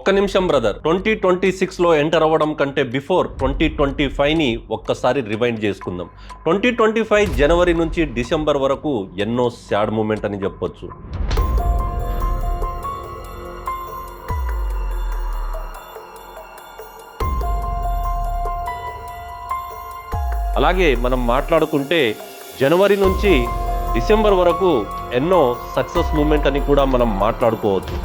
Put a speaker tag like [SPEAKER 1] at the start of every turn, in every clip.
[SPEAKER 1] ఒక్క నిమిషం brother, 2026లో enter అవ్వడం కంటే బిఫోర్ 2025ని ఒక్కసారి రివైండ్ చేసుకుందాం. 2025 జనవరి నుంచి డిసెంబర్ వరకు ఎన్నో సాడ్ మూమెంట్ అని చెప్పొచ్చు. అలాగే మనం మాట్లాడుకుంటే జనవరి నుంచి డిసెంబర్ వరకు ఎన్నో సక్సెస్ మూమెంట్ అని కూడా మనం మాట్లాడుకోవచ్చు.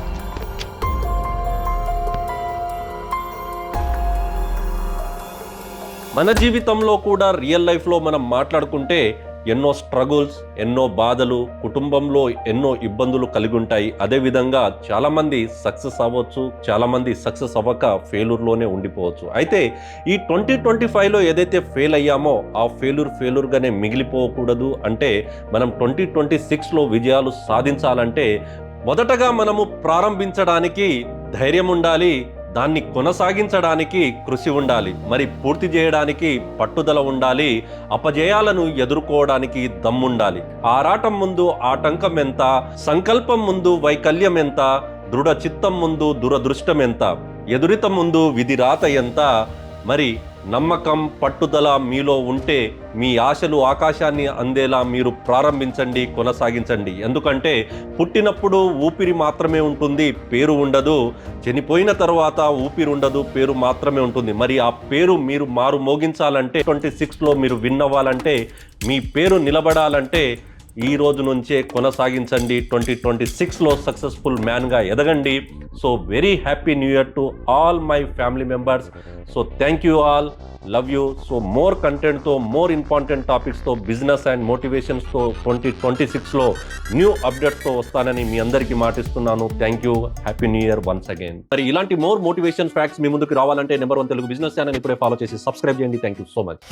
[SPEAKER 1] మన జీవితంలో కూడా రియల్ లైఫ్లో మనం మాట్లాడుకుంటే ఎన్నో స్ట్రగుల్స్, ఎన్నో బాధలు, కుటుంబంలో ఎన్నో ఇబ్బందులు కలిగి ఉంటాయి. అదేవిధంగా చాలామంది సక్సెస్ అవ్వచ్చు, చాలామంది సక్సెస్ అవ్వక ఫెయిల్యూర్లోనే ఉండిపోవచ్చు. అయితే ఈ 2025లో ఏదైతే ఫెయిల్ అయ్యామో ఆ ఫెయిల్యూర్గానే మిగిలిపోకూడదు. అంటే మనం 2026లో విజయాలు సాధించాలంటే మొదటగా మనము ప్రారంభించడానికి ధైర్యం ఉండాలి, దాన్ని కొనసాగించడానికి కృషి ఉండాలి, మరి పూర్తి చేయడానికి పట్టుదల ఉండాలి, అపజయాలను ఎదుర్కోవడానికి దమ్ముండాలి. ఆరాటం ముందు ఆటంకం ఎంత, సంకల్పం ముందు వైకల్యం ఎంత, దృఢ చిత్తం ముందు దురదృష్టం ఎంత, ఎదురిత ముందు విధి రాత ఎంత. మరి నమ్మకం, పట్టుదల మీలో ఉంటే మీ ఆశలు ఆకాశాన్ని అందేలా మీరు ప్రారంభించండి, కొనసాగించండి. ఎందుకంటే పుట్టినప్పుడు ఊపిరి మాత్రమే ఉంటుంది, పేరు ఉండదు. చనిపోయిన తర్వాత ఊపిరి ఉండదు, పేరు మాత్రమే ఉంటుంది. మరి ఆ పేరు మీరు మారు మోగించాలంటే 26లో మీరు విన్ అవ్వాలంటే, మీ పేరు నిలబడాలంటే ఈ రోజు నుంచే కొనసాగించండి. 2026లో సక్సెస్ఫుల్ మ్యాన్గా ఎదగండి. So very happy new year to all my family members. So thank you all, love you. So more కంటెంట్తో, మోర్ ఇంపార్టెంట్ టాపిక్స్తో, బిజినెస్ అండ్ మోటివేషన్స్తో 2026లో న్యూ అప్డేట్స్తో వస్తానని మీ అందరికీ మాటిస్తున్నాను. Thank you, happy new year once again. మరి ఇలాంటి మోర్ మోటివేషన్ ఫ్యాక్ట్స్ మీ ముందుకు రావాలంటే నెంబర్ 1 తెలుగు బిజినెస్ ఛానల్ ఇప్పుడే ఫాలో చేసి సబ్స్క్రైబ్ చేయండి. Thank you so much.